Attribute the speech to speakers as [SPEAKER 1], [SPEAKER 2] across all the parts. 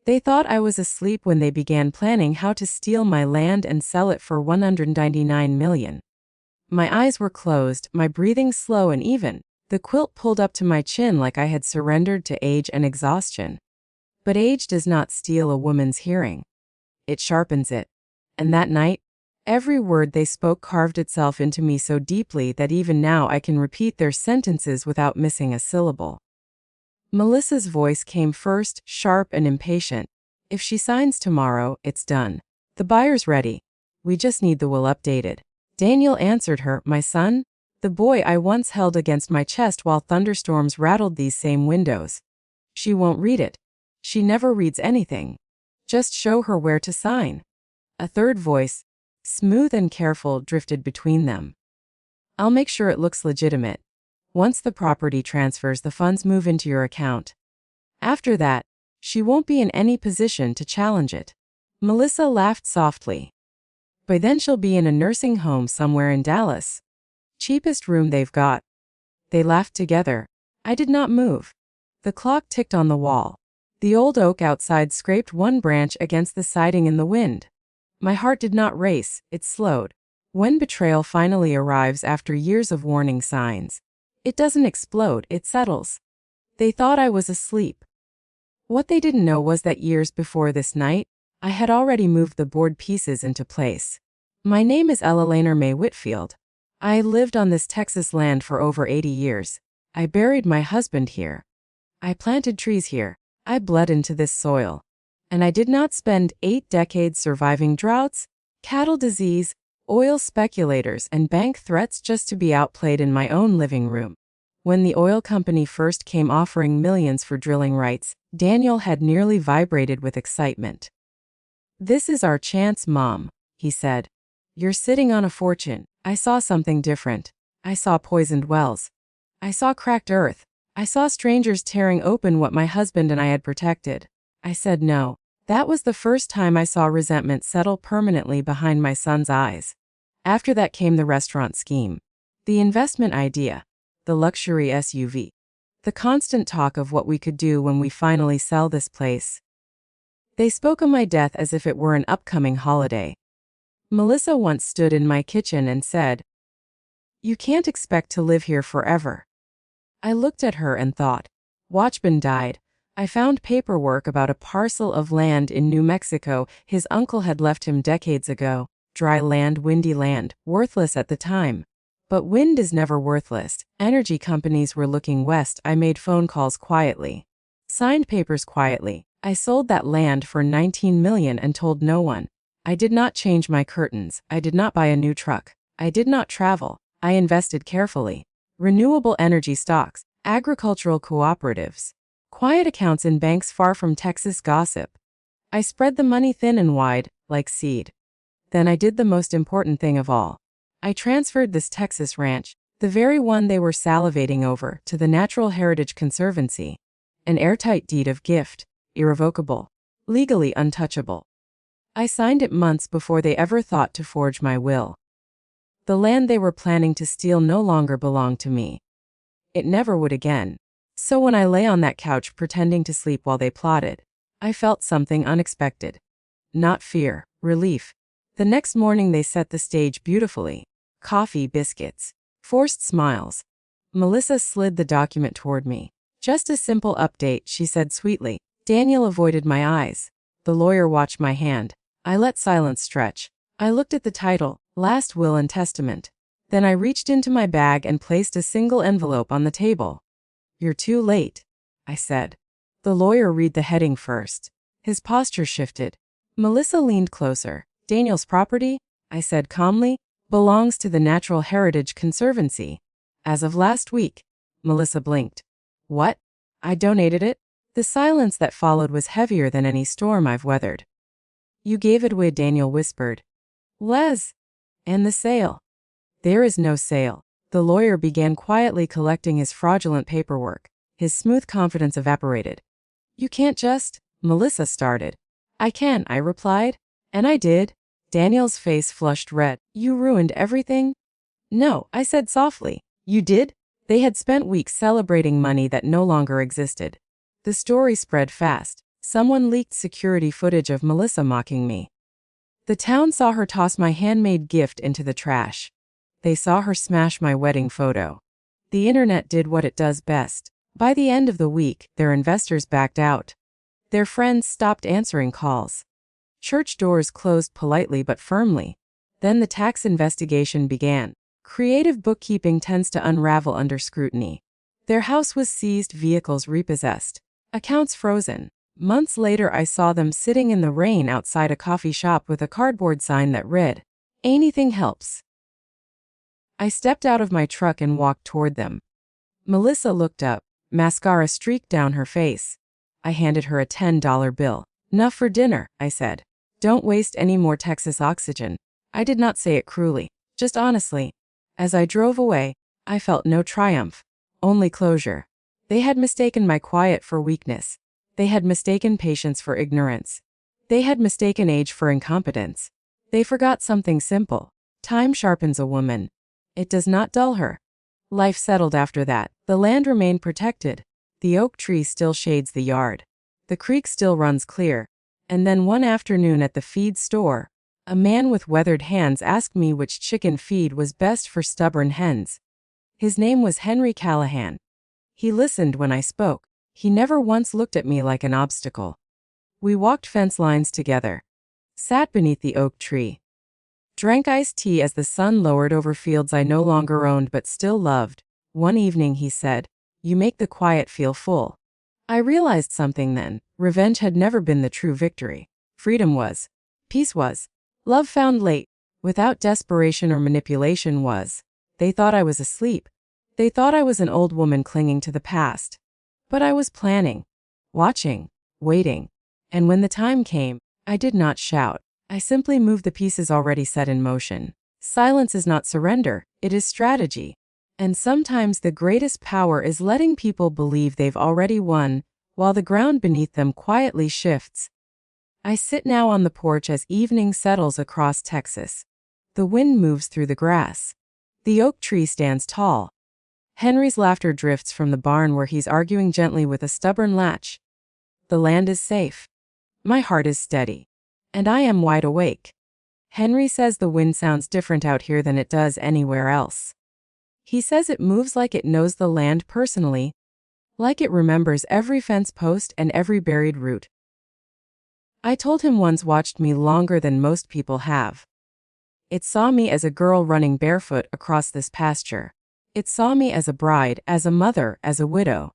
[SPEAKER 1] They thought I was asleep when they began planning how to steal my land and sell it for $199 million. My eyes were closed, my breathing slow and even. The quilt pulled up to my chin like I had surrendered to age and exhaustion. But age does not steal a woman's hearing. It sharpens it. And that night, every word they spoke carved itself into me so deeply that even now I can repeat their sentences without missing a syllable. Melissa's voice came first, sharp and impatient. If she signs tomorrow, it's done. The buyer's ready. We just need the will updated. Daniel answered her, my son, the boy I once held against my chest while thunderstorms rattled these same windows. She won't read it. She never reads anything. Just show her where to sign. A third voice, smooth and careful, drifted between them. I'll make sure it looks legitimate. Once the property transfers, the funds move into your account. After that, she won't be in any position to challenge it. Melissa laughed softly. By then she'll be in a nursing home somewhere in Dallas. Cheapest room they've got. They laughed together. I did not move. The clock ticked on the wall. The old oak outside scraped one branch against the siding in the wind. My heart did not race, it slowed. When betrayal finally arrives after years of warning signs, it doesn't explode, it settles. They thought I was asleep. What they didn't know was that years before this night, I had already moved the board pieces into place. My name is Ella Laner May Whitfield. I lived on this Texas land for over 80 years. I buried my husband here. I planted trees here. I bled into this soil. And I did not spend 8 decades surviving droughts, cattle disease, oil speculators, and bank threats just to be outplayed in my own living room. When the oil company first came offering millions for drilling rights, Daniel had nearly vibrated with excitement. This is our chance, Mom, he said. You're sitting on a fortune. I saw something different. I saw poisoned wells. I saw cracked earth. I saw strangers tearing open what my husband and I had protected. I said no. That was the first time I saw resentment settle permanently behind my son's eyes. After that came the restaurant scheme, the investment idea, the luxury SUV, the constant talk of what we could do when we finally sell this place. They spoke of my death as if it were an upcoming holiday. Melissa once stood in my kitchen and said, "You can't expect to live here forever." I looked at her and thought, Watchman died. I found paperwork about a parcel of land in New Mexico his uncle had left him decades ago. Dry land, windy land, worthless at the time. But wind is never worthless. Energy companies were looking west. I made phone calls quietly. Signed papers quietly. I sold that land for $19 million and told no one. I did not change my curtains. I did not buy a new truck. I did not travel. I invested carefully. Renewable energy stocks, agricultural cooperatives, quiet accounts in banks far from Texas gossip. I spread the money thin and wide, like seed. Then I did the most important thing of all. I transferred this Texas ranch, the very one they were salivating over, to the Natural Heritage Conservancy. An airtight deed of gift, irrevocable, legally untouchable. I signed it months before they ever thought to forge my will. The land they were planning to steal no longer belonged to me. It never would again. So when I lay on that couch pretending to sleep while they plotted, I felt something unexpected. Not fear, relief. The next morning they set the stage beautifully. Coffee, biscuits, forced smiles. Melissa slid the document toward me. Just a simple update, she said sweetly. Daniel avoided my eyes. The lawyer watched my hand. I let silence stretch. I looked at the title, Last Will and Testament. Then I reached into my bag and placed a single envelope on the table. You're too late, I said. The lawyer read the heading first. His posture shifted. Melissa leaned closer. Daniel's property, I said calmly, belongs to the Natural Heritage Conservancy. As of last week. Melissa blinked. What? I donated it? The silence that followed was heavier than any storm I've weathered. You gave it away, Daniel whispered. Les. And the sale? There is no sale. The lawyer began quietly collecting his fraudulent paperwork. His smooth confidence evaporated. You can't just, Melissa started. I can, I replied. And I did. Daniel's face flushed red. You ruined everything? No, I said softly. You did? They had spent weeks celebrating money that no longer existed. The story spread fast. Someone leaked security footage of Melissa mocking me. The town saw her toss my handmade gift into the trash. They saw her smash my wedding photo. The internet did what it does best. By the end of the week, their investors backed out. Their friends stopped answering calls. Church doors closed politely but firmly. Then the tax investigation began. Creative bookkeeping tends to unravel under scrutiny. Their house was seized, vehicles repossessed, accounts frozen. Months later, I saw them sitting in the rain outside a coffee shop with a cardboard sign that read, "Anything helps." I stepped out of my truck and walked toward them. Melissa looked up, mascara streaked down her face. I handed her a $10 bill. "Enough for dinner," I said. "Don't waste any more Texas oxygen." I did not say it cruelly, just honestly. As I drove away, I felt no triumph, only closure. They had mistaken my quiet for weakness. They had mistaken patience for ignorance. They had mistaken age for incompetence. They forgot something simple. Time sharpens a woman. It does not dull her. Life settled after that. The land remained protected. The oak tree still shades the yard. The creek still runs clear. And then one afternoon at the feed store, a man with weathered hands asked me which chicken feed was best for stubborn hens. His name was Henry Callahan. He listened when I spoke. He never once looked at me like an obstacle. We walked fence lines together, sat beneath the oak tree, drank iced tea as the sun lowered over fields I no longer owned but still loved. One evening he said, "You make the quiet feel full." I realized something then. Revenge had never been the true victory. Freedom was. Peace was. Love found late, without desperation or manipulation was. They thought I was asleep. They thought I was an old woman clinging to the past. But I was planning, watching, waiting. And when the time came, I did not shout. I simply moved the pieces already set in motion. Silence is not surrender, it is strategy. And sometimes the greatest power is letting people believe they've already won, while the ground beneath them quietly shifts. I sit now on the porch as evening settles across Texas. The wind moves through the grass. The oak tree stands tall. Henry's laughter drifts from the barn where he's arguing gently with a stubborn latch. The land is safe. My heart is steady. And I am wide awake. Henry says the wind sounds different out here than it does anywhere else. He says it moves like it knows the land personally, like it remembers every fence post and every buried root. I told him one's watched me longer than most people have. It saw me as a girl running barefoot across this pasture. It saw me as a bride, as a mother, as a widow.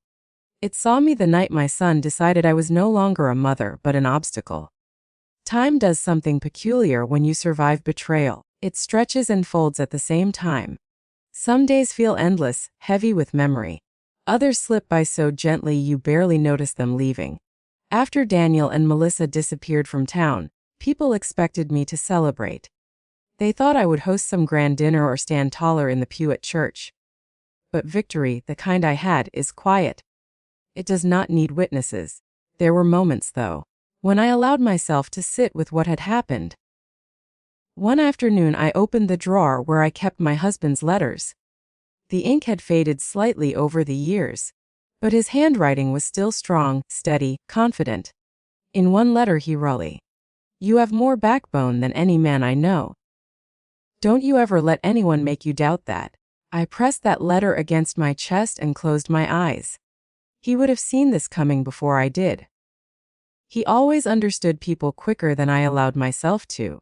[SPEAKER 1] It saw me the night my son decided I was no longer a mother but an obstacle. Time does something peculiar when you survive betrayal. It stretches and folds at the same time. Some days feel endless, heavy with memory. Others slip by so gently you barely notice them leaving. After Daniel and Melissa disappeared from town, people expected me to celebrate. They thought I would host some grand dinner or stand taller in the pew at church. But victory, the kind I had, is quiet. It does not need witnesses. There were moments, though, when I allowed myself to sit with what had happened. One afternoon I opened the drawer where I kept my husband's letters. The ink had faded slightly over the years, but his handwriting was still strong, steady, confident. In one letter he wrote, "You have more backbone than any man I know. Don't you ever let anyone make you doubt that." I pressed that letter against my chest and closed my eyes. He would have seen this coming before I did. He always understood people quicker than I allowed myself to.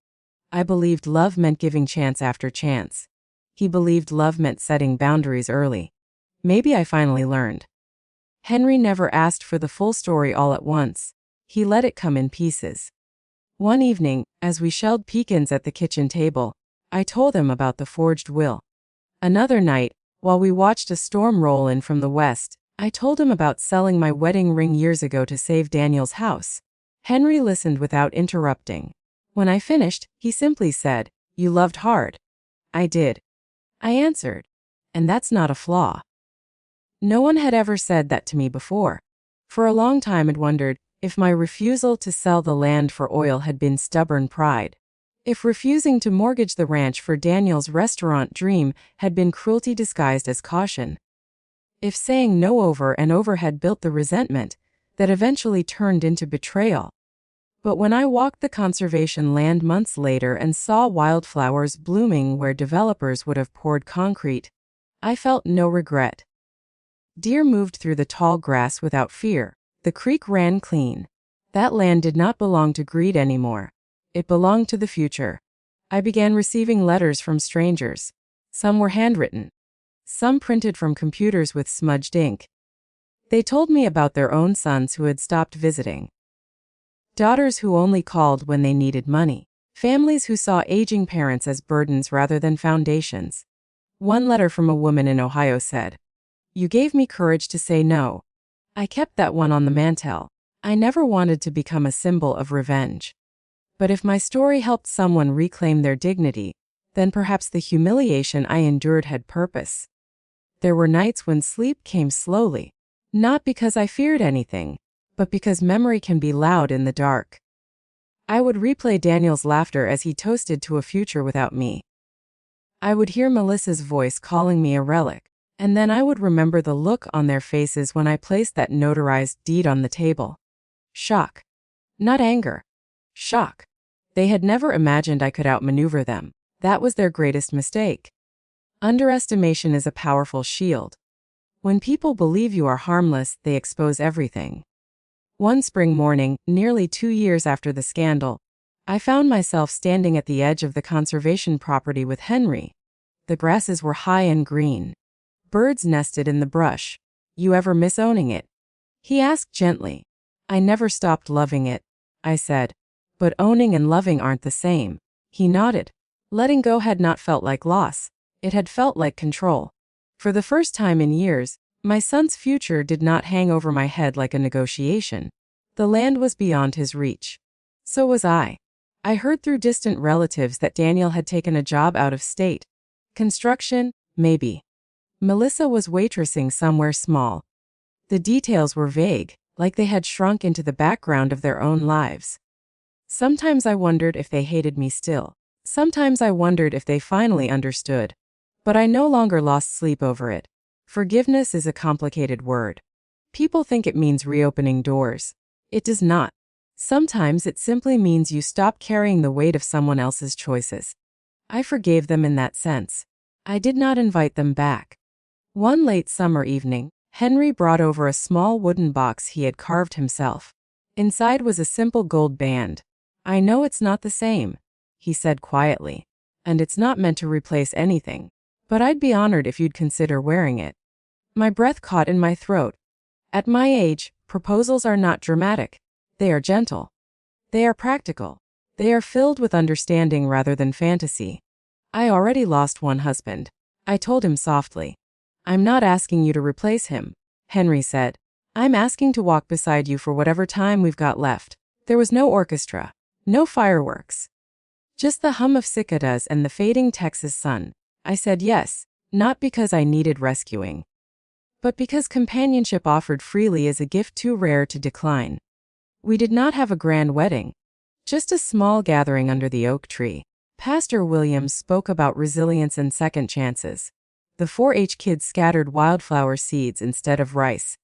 [SPEAKER 1] I believed love meant giving chance after chance. He believed love meant setting boundaries early. Maybe I finally learned. Henry never asked for the full story all at once. He let it come in pieces. One evening, as we shelled pecans at the kitchen table, I told him about the forged will. Another night, while we watched a storm roll in from the west, I told him about selling my wedding ring years ago to save Daniel's house. Henry listened without interrupting. When I finished, he simply said, "You loved hard." I did. I answered. And that's not a flaw. No one had ever said that to me before. For a long time I'd wondered if my refusal to sell the land for oil had been stubborn pride. If refusing to mortgage the ranch for Daniel's restaurant dream had been cruelty disguised as caution. If saying no over and over had built the resentment that eventually turned into betrayal. But when I walked the conservation land months later and saw wildflowers blooming where developers would have poured concrete, I felt no regret. Deer moved through the tall grass without fear. The creek ran clean. That land did not belong to greed anymore. It belonged to the future. I began receiving letters from strangers. Some were handwritten. Some printed from computers with smudged ink. They told me about their own sons who had stopped visiting. Daughters who only called when they needed money. Families who saw aging parents as burdens rather than foundations. One letter from a woman in Ohio said, "You gave me courage to say no." I kept that one on the mantel. I never wanted to become a symbol of revenge. But if my story helped someone reclaim their dignity, then perhaps the humiliation I endured had purpose. There were nights when sleep came slowly, not because I feared anything, but because memory can be loud in the dark. I would replay Daniel's laughter as he toasted to a future without me. I would hear Melissa's voice calling me a relic, and then I would remember the look on their faces when I placed that notarized deed on the table. Shock. Not anger. Shock. They had never imagined I could outmaneuver them. That was their greatest mistake. Underestimation is a powerful shield. When people believe you are harmless, they expose everything. One spring morning, nearly 2 years after the scandal, I found myself standing at the edge of the conservation property with Henry. The grasses were high and green. Birds nested in the brush. "You ever miss owning it?" he asked gently. "I never stopped loving it," I said. "But owning and loving aren't the same." He nodded. Letting go had not felt like loss. It had felt like control. For the first time in years, my son's future did not hang over my head like a negotiation. The land was beyond his reach. So was I. I heard through distant relatives that Daniel had taken a job out of state. Construction, maybe. Melissa was waitressing somewhere small. The details were vague, like they had shrunk into the background of their own lives. Sometimes I wondered if they hated me still. Sometimes I wondered if they finally understood. But I no longer lost sleep over it. Forgiveness is a complicated word. People think it means reopening doors. It does not. Sometimes it simply means you stop carrying the weight of someone else's choices. I forgave them in that sense. I did not invite them back. One late summer evening, Henry brought over a small wooden box he had carved himself. Inside was a simple gold band. "I know it's not the same," he said quietly, "and it's not meant to replace anything, but I'd be honored if you'd consider wearing it." My breath caught in my throat. At my age, proposals are not dramatic. They are gentle. They are practical. They are filled with understanding rather than fantasy. "I already lost one husband," I told him softly. "I'm not asking you to replace him," Henry said. "I'm asking to walk beside you for whatever time we've got left." There was no orchestra, no fireworks. Just the hum of cicadas and the fading Texas sun. I said yes, not because I needed rescuing, but because companionship offered freely is a gift too rare to decline. We did not have a grand wedding, just a small gathering under the oak tree. Pastor Williams spoke about resilience and second chances. The 4-H kids scattered wildflower seeds instead of rice.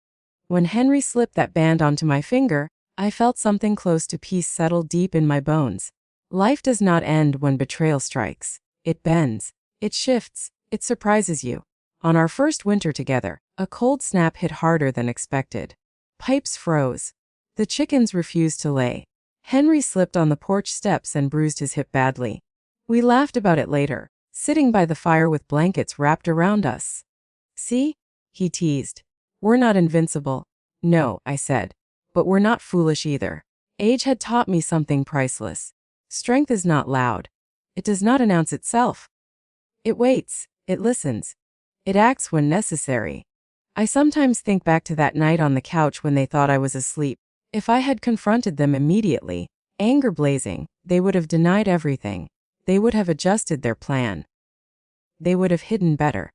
[SPEAKER 1] When Henry slipped that band onto my finger, I felt something close to peace settle deep in my bones. Life does not end when betrayal strikes. It bends. It shifts. It surprises you. On our first winter together, a cold snap hit harder than expected. Pipes froze. The chickens refused to lay. Henry slipped on the porch steps and bruised his hip badly. We laughed about it later, sitting by the fire with blankets wrapped around us. "See?" he teased. "We're not invincible." "No," I said. "But we're not foolish either." Age had taught me something priceless. Strength is not loud. It does not announce itself. It waits. It listens. It acts when necessary. I sometimes think back to that night on the couch when they thought I was asleep. If I had confronted them immediately, anger blazing, they would have denied everything. They would have adjusted their plan. They would have hidden better.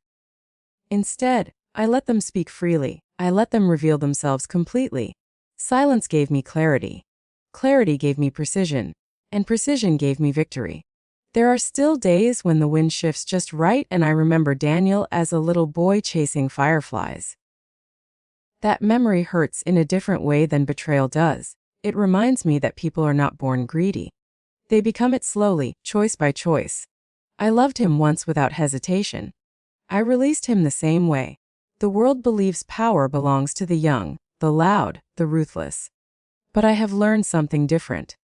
[SPEAKER 1] Instead, I let them speak freely. I let them reveal themselves completely. Silence gave me clarity. Clarity gave me precision. And precision gave me victory. There are still days when the wind shifts just right and I remember Daniel as a little boy chasing fireflies. That memory hurts in a different way than betrayal does. It reminds me that people are not born greedy. They become it slowly, choice by choice. I loved him once without hesitation. I released him the same way. The world believes power belongs to the young, the loud, the ruthless. But I have learned something different.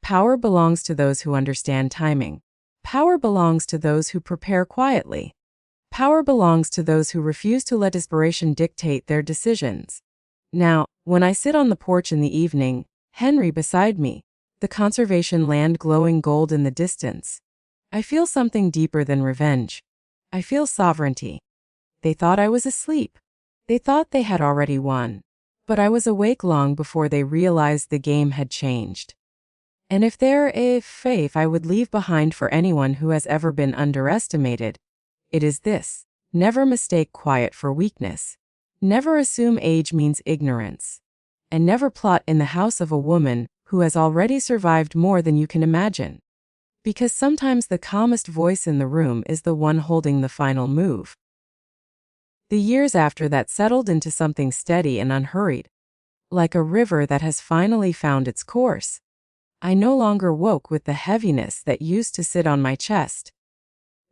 [SPEAKER 1] Power belongs to those who understand timing. Power belongs to those who prepare quietly. Power belongs to those who refuse to let desperation dictate their decisions. Now, when I sit on the porch in the evening, Henry beside me, the conservation land glowing gold in the distance, I feel something deeper than revenge. I feel sovereignty. They thought I was asleep. They thought they had already won. But I was awake long before they realized the game had changed. And if there is a faith I would leave behind for anyone who has ever been underestimated, it is this: never mistake quiet for weakness. Never assume age means ignorance. And never plot in the house of a woman who has already survived more than you can imagine. Because sometimes the calmest voice in the room is the one holding the final move. The years after that settled into something steady and unhurried, like a river that has finally found its course. I no longer woke with the heaviness that used to sit on my chest.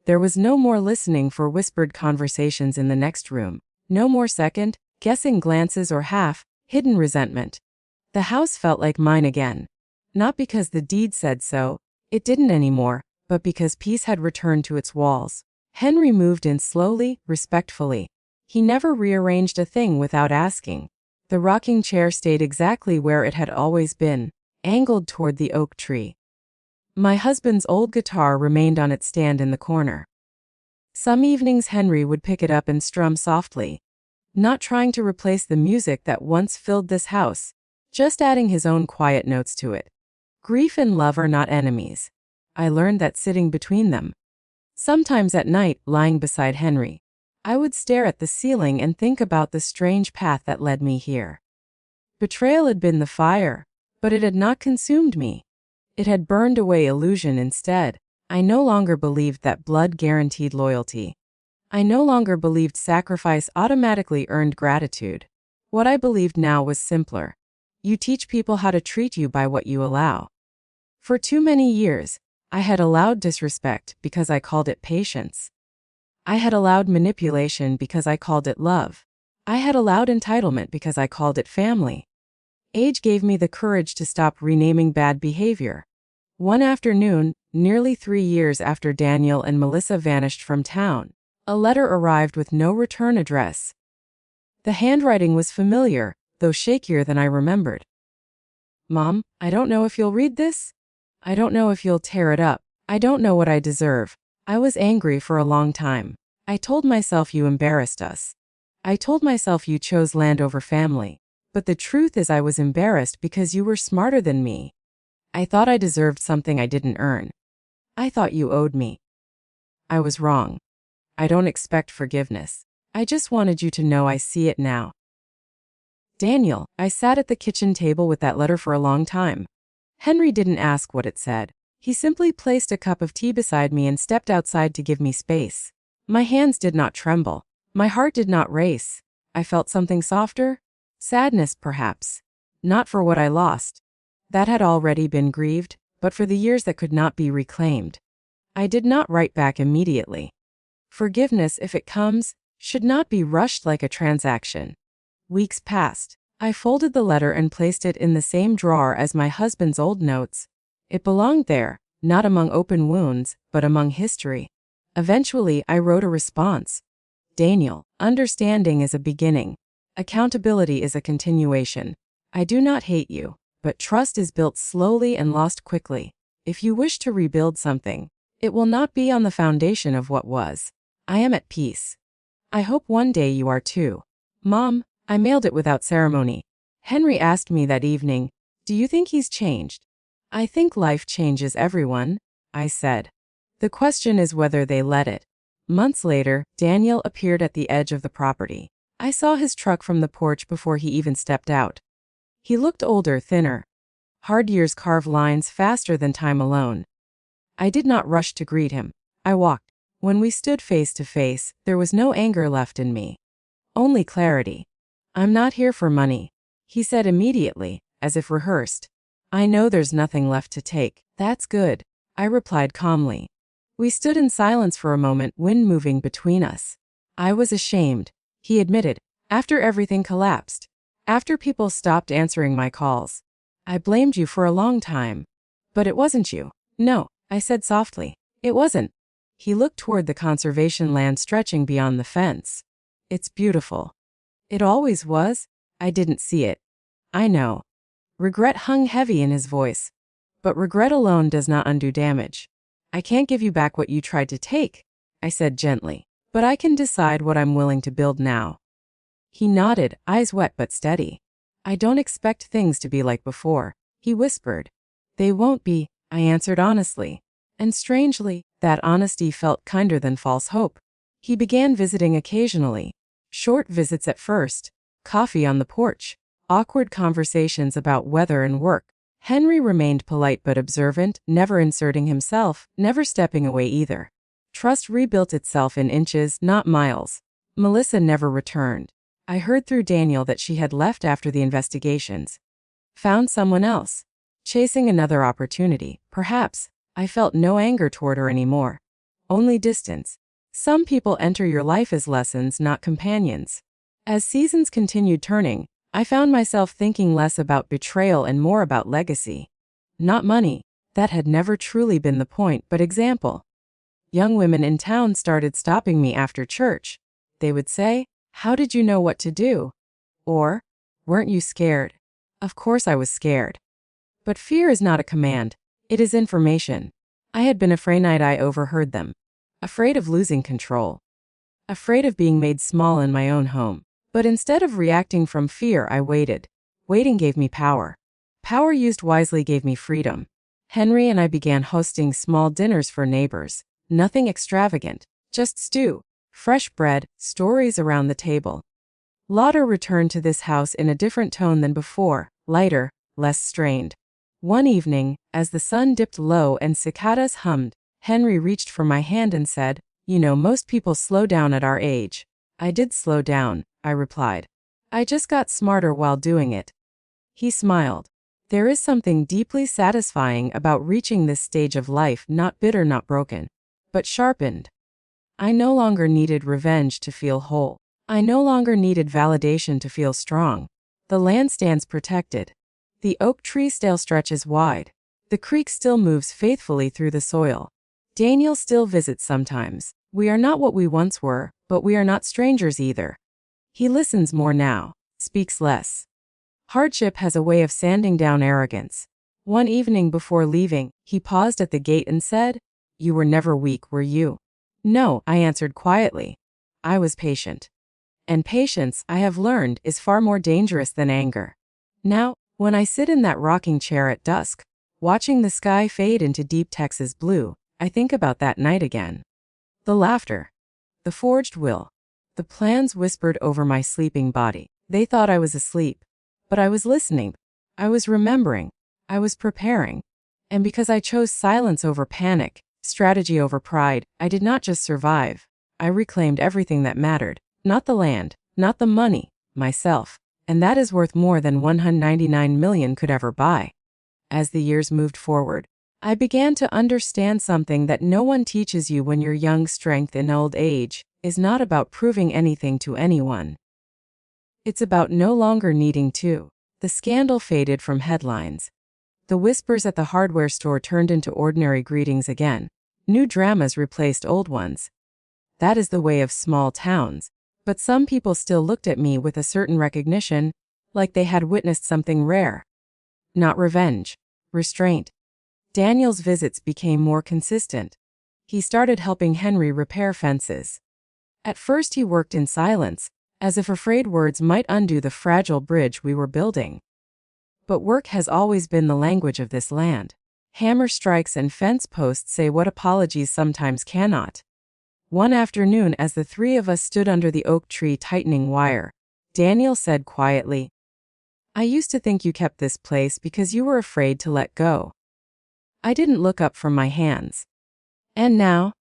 [SPEAKER 1] There was no more listening for whispered conversations in the next room, no more second-guessing glances or half-hidden resentment. The house felt like mine again. Not because the deed said so, it didn't anymore, but because peace had returned to its walls. Henry moved in slowly, respectfully. He never rearranged a thing without asking. The rocking chair stayed exactly where it had always been, angled toward the oak tree. My husband's old guitar remained on its stand in the corner. Some evenings Henry would pick it up and strum softly, not trying to replace the music that once filled this house, just adding his own quiet notes to it. Grief and love are not enemies. I learned that sitting between them. Sometimes at night, lying beside Henry, I would stare at the ceiling and think about the strange path that led me here. Betrayal had been the fire, but it had not consumed me. It had burned away illusion instead. I no longer believed that blood guaranteed loyalty. I no longer believed sacrifice automatically earned gratitude. What I believed now was simpler. You teach people how to treat you by what you allow. For too many years, I had allowed disrespect because I called it patience. I had allowed manipulation because I called it love. I had allowed entitlement because I called it family. Age gave me the courage to stop renaming bad behavior. One afternoon, nearly 3 years after Daniel and Melissa vanished from town, a letter arrived with no return address. The handwriting was familiar, though shakier than I remembered. "Mom, I don't know if you'll read this. I don't know if you'll tear it up. I don't know what I deserve. I was angry for a long time. I told myself you embarrassed us. I told myself you chose land over family. But the truth is I was embarrassed because you were smarter than me. I thought I deserved something I didn't earn. I thought you owed me. I was wrong. I don't expect forgiveness. I just wanted you to know I see it now." Daniel, I sat at the kitchen table with that letter for a long time. Henry didn't ask what it said. He simply placed a cup of tea beside me and stepped outside to give me space. My hands did not tremble. My heart did not race. I felt something softer. Sadness, perhaps. Not for what I lost. That had already been grieved, but for the years that could not be reclaimed. I did not write back immediately. Forgiveness, if it comes, should not be rushed like a transaction. Weeks passed. I folded the letter and placed it in the same drawer as my husband's old notes. It belonged there, not among open wounds, but among history. Eventually, I wrote a response. "Daniel, understanding is a beginning. Accountability is a continuation. I do not hate you, but trust is built slowly and lost quickly. If you wish to rebuild something, it will not be on the foundation of what was. I am at peace. I hope one day you are too. Mom." I mailed it without ceremony. Henry asked me that evening, "Do you think he's changed?" "I think life changes everyone," I said. "The question is whether they let it." Months later, Daniel appeared at the edge of the property. I saw his truck from the porch before he even stepped out. He looked older, thinner. Hard years carve lines faster than time alone. I did not rush to greet him. I walked. When we stood face to face, there was no anger left in me. Only clarity. I'm not here for money, he said immediately, as if rehearsed. I know there's nothing left to take. That's good, I replied calmly. We stood in silence for a moment, wind moving between us. I was ashamed, he admitted, after everything collapsed. After people stopped answering my calls. I blamed you for a long time. But it wasn't you. No, I said softly. It wasn't. He looked toward the conservation land stretching beyond the fence. It's beautiful. It always was. I didn't see it. I know. Regret hung heavy in his voice. But regret alone does not undo damage. I can't give you back what you tried to take, I said gently. But I can decide what I'm willing to build now. He nodded, eyes wet but steady. I don't expect things to be like before, he whispered. They won't be, I answered honestly. And strangely, that honesty felt kinder than false hope. He began visiting occasionally. Short visits at first. Coffee on the porch. Awkward conversations about weather and work. Henry remained polite but observant, never inserting himself, never stepping away either. Trust rebuilt itself in inches, not miles. Melissa never returned. I heard through Daniel that she had left after the investigations. Found someone else. Chasing another opportunity, perhaps. I felt no anger toward her anymore. Only distance. Some people enter your life as lessons, not companions. As seasons continued turning, I found myself thinking less about betrayal and more about legacy. Not money. That had never truly been the point, but example. Young women in town started stopping me after church. They would say, "How did you know what to do?" Or, "Weren't you scared?" Of course I was scared. But fear is not a command. It is information. I had been afraid. I overheard them. Afraid of losing control. Afraid of being made small in my own home. But instead of reacting from fear, I waited. Waiting gave me power. Power used wisely gave me freedom. Henry and I began hosting small dinners for neighbors. Nothing extravagant. Just stew. Fresh bread, stories around the table. Lauder returned to this house in a different tone than before, lighter, less strained. One evening, as the sun dipped low and cicadas hummed, Henry reached for my hand and said, "You know, most people slow down at our age." I did slow down, I replied. I just got smarter while doing it. He smiled. There is something deeply satisfying about reaching this stage of life, not bitter, not broken, but sharpened. I no longer needed revenge to feel whole. I no longer needed validation to feel strong. The land stands protected. The oak tree still stretches wide. The creek still moves faithfully through the soil. Daniel still visits sometimes. We are not what we once were, but we are not strangers either. He listens more now, speaks less. Hardship has a way of sanding down arrogance. One evening before leaving, he paused at the gate and said, "You were never weak, were you?" "No," I answered quietly. I was patient. And patience, I have learned, is far more dangerous than anger. Now, when I sit in that rocking chair at dusk, watching the sky fade into deep Texas blue, I think about that night again. The laughter. The forged will. The plans whispered over my sleeping body. They thought I was asleep. But I was listening. I was remembering. I was preparing. And because I chose silence over panic, strategy over pride, I did not just survive. I reclaimed everything that mattered. Not the land, not the money, myself. And that is worth more than 199 million could ever buy. As the years moved forward, I began to understand something that no one teaches you when you're young. Strength in old age is not about proving anything to anyone. It's about no longer needing to. The scandal faded from headlines. The whispers at the hardware store turned into ordinary greetings again. New dramas replaced old ones. That is the way of small towns. But some people still looked at me with a certain recognition, like they had witnessed something rare. Not revenge. Restraint. Daniel's visits became more consistent. He started helping Henry repair fences. At first he worked in silence, as if afraid words might undo the fragile bridge we were building. But work has always been the language of this land. Hammer strikes and fence posts say what apologies sometimes cannot. One afternoon, as the three of us stood under the oak tree tightening wire, Daniel said quietly, "I used to think you kept this place because you were afraid to let go." I didn't look up from my hands. "And now?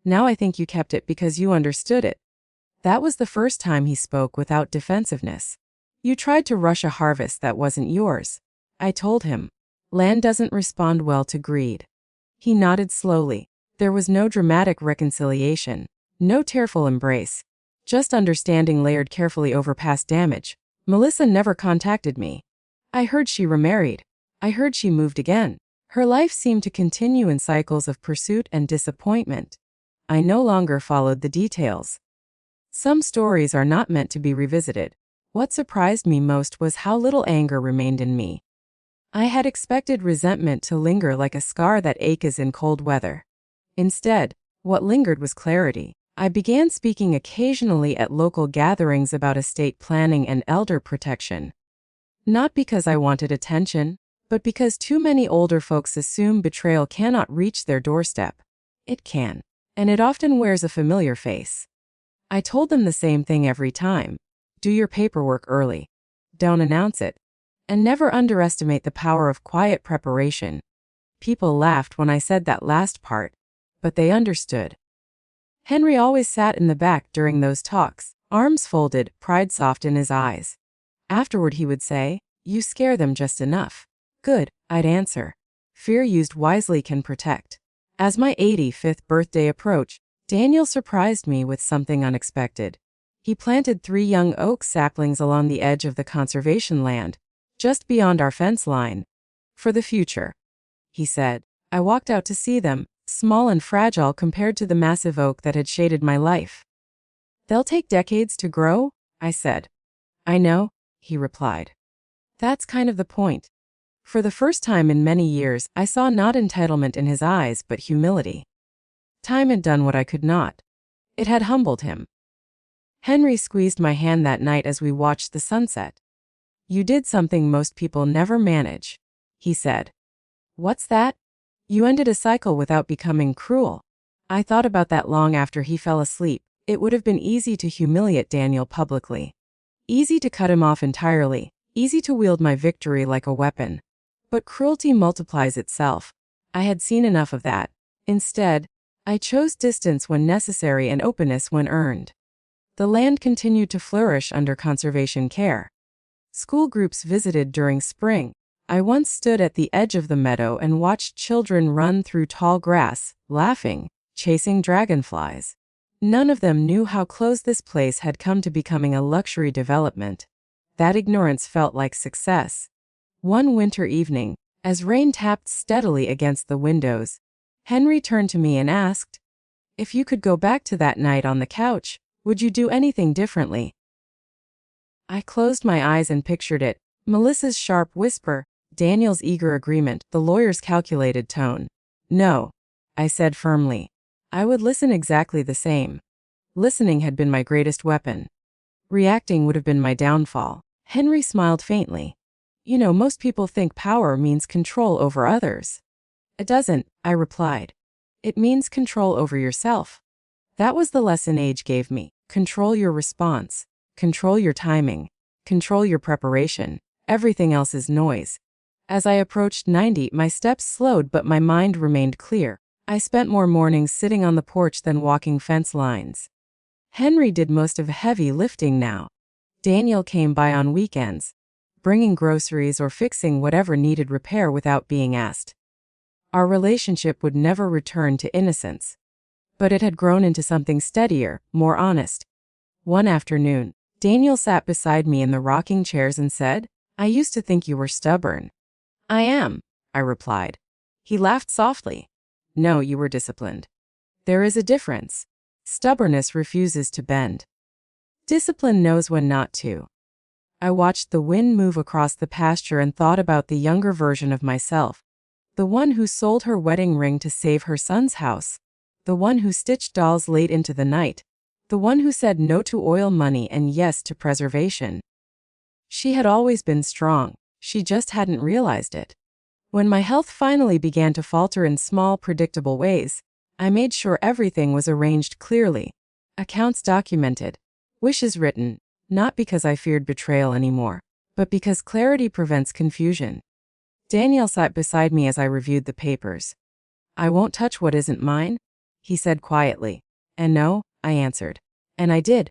[SPEAKER 1] Now I think you kept it because you understood it." That was the first time he spoke without defensiveness. You tried to rush a harvest that wasn't yours. I told him. Land doesn't respond well to greed. He nodded slowly. There was no dramatic reconciliation, no tearful embrace, just understanding layered carefully over past damage. Melissa never contacted me. I heard she remarried. I heard she moved again. Her life seemed to continue in cycles of pursuit and disappointment. I no longer followed the details. Some stories are not meant to be revisited. What surprised me most was how little anger remained in me. I had expected resentment to linger like a scar that aches in cold weather. Instead, what lingered was clarity. I began speaking occasionally at local gatherings about estate planning and elder protection. Not because I wanted attention, but because too many older folks assume betrayal cannot reach their doorstep. It can, and it often wears a familiar face. I told them the same thing every time. Do your paperwork early. Don't announce it. And never underestimate the power of quiet preparation. People laughed when I said that last part, but they understood. Henry always sat in the back during those talks, arms folded, pride soft in his eyes. Afterward he would say, "You scare them just enough." "Good," I'd answer. Fear used wisely can protect. As my 85th birthday approached, Daniel surprised me with something unexpected. He planted 3 young oak saplings along the edge of the conservation land, just beyond our fence line. "For the future," he said. I walked out to see them, small and fragile compared to the massive oak that had shaded my life. "They'll take decades to grow," I said. "I know," he replied. That's kind of the point. For the first time in many years, I saw not entitlement in his eyes, but humility. Time had done what I could not. It had humbled him. Henry squeezed my hand that night as we watched the sunset. "You did something most people never manage," he said. "What's that?" "You ended a cycle without becoming cruel." I thought about that long after he fell asleep. It would have been easy to humiliate Daniel publicly. Easy to cut him off entirely. Easy to wield my victory like a weapon. But cruelty multiplies itself. I had seen enough of that. Instead, I chose distance when necessary and openness when earned. The land continued to flourish under conservation care. School groups visited during spring. I once stood at the edge of the meadow and watched children run through tall grass, laughing, chasing dragonflies. None of them knew how close this place had come to becoming a luxury development. That ignorance felt like success. One winter evening, as rain tapped steadily against the windows, Henry turned to me and asked, "If you could go back to that night on the couch, would you do anything differently?" I closed my eyes and pictured it. Melissa's sharp whisper, Daniel's eager agreement, the lawyer's calculated tone. "No," I said firmly. I would listen exactly the same. Listening had been my greatest weapon. Reacting would have been my downfall. Henry smiled faintly. "You know, most people think power means control over others." "It doesn't," I replied. "It means control over yourself." That was the lesson age gave me. Control your response. Control your timing. Control your preparation. Everything else is noise. As I approached 90, my steps slowed, but my mind remained clear. I spent more mornings sitting on the porch than walking fence lines. Henry did most of the heavy lifting now. Daniel came by on weekends, bringing groceries or fixing whatever needed repair without being asked. Our relationship would never return to innocence. But it had grown into something steadier, more honest. One afternoon, Daniel sat beside me in the rocking chairs and said, "I used to think you were stubborn." "I am," I replied. He laughed softly. "No, you were disciplined. There is a difference. Stubbornness refuses to bend. Discipline knows when not to." I watched the wind move across the pasture and thought about the younger version of myself. The one who sold her wedding ring to save her son's house. The one who stitched dolls late into the night. The one who said no to oil money and yes to preservation. She had always been strong. She just hadn't realized it. When my health finally began to falter in small, predictable ways, I made sure everything was arranged clearly. Accounts documented. Wishes written, not because I feared betrayal anymore, but because clarity prevents confusion. Daniel sat beside me as I reviewed the papers. "I won't touch what isn't mine," he said quietly. "And no," I answered. And I did.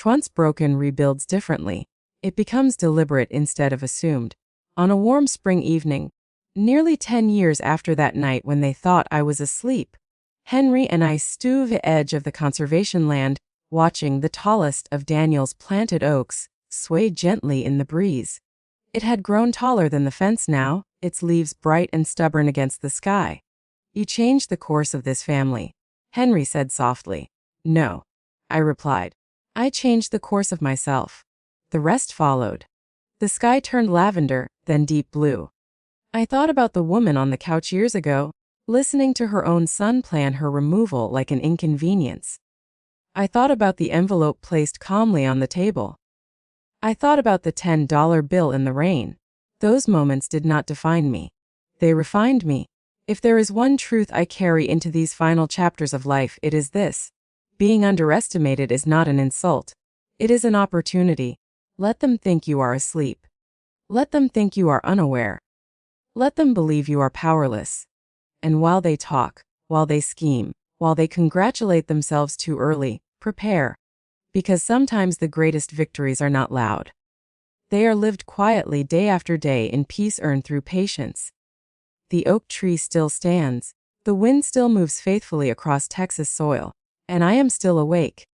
[SPEAKER 1] Once broken rebuilds differently. It becomes deliberate instead of assumed. On a warm spring evening, nearly 10 years after that night when they thought I was asleep, Henry and I stood the edge of the conservation land, watching the tallest of Daniel's planted oaks sway gently in the breeze. It had grown taller than the fence now, its leaves bright and stubborn against the sky. You changed the course of this family, Henry said softly. No, I replied. I changed the course of myself. The rest followed. The sky turned lavender, then deep blue. I thought about the woman on the couch years ago, listening to her own son plan her removal like an inconvenience. I thought about the envelope placed calmly on the table. I thought about the $10 bill in the rain. Those moments did not define me. They refined me. If there is one truth I carry into these final chapters of life, it is this. Being underestimated is not an insult. It is an opportunity. Let them think you are asleep. Let them think you are unaware. Let them believe you are powerless. And while they talk, while they scheme, while they congratulate themselves too early, prepare. Because sometimes the greatest victories are not loud. They are lived quietly day after day in peace earned through patience. The oak tree still stands, the wind still moves faithfully across Texas soil, and I am still awake,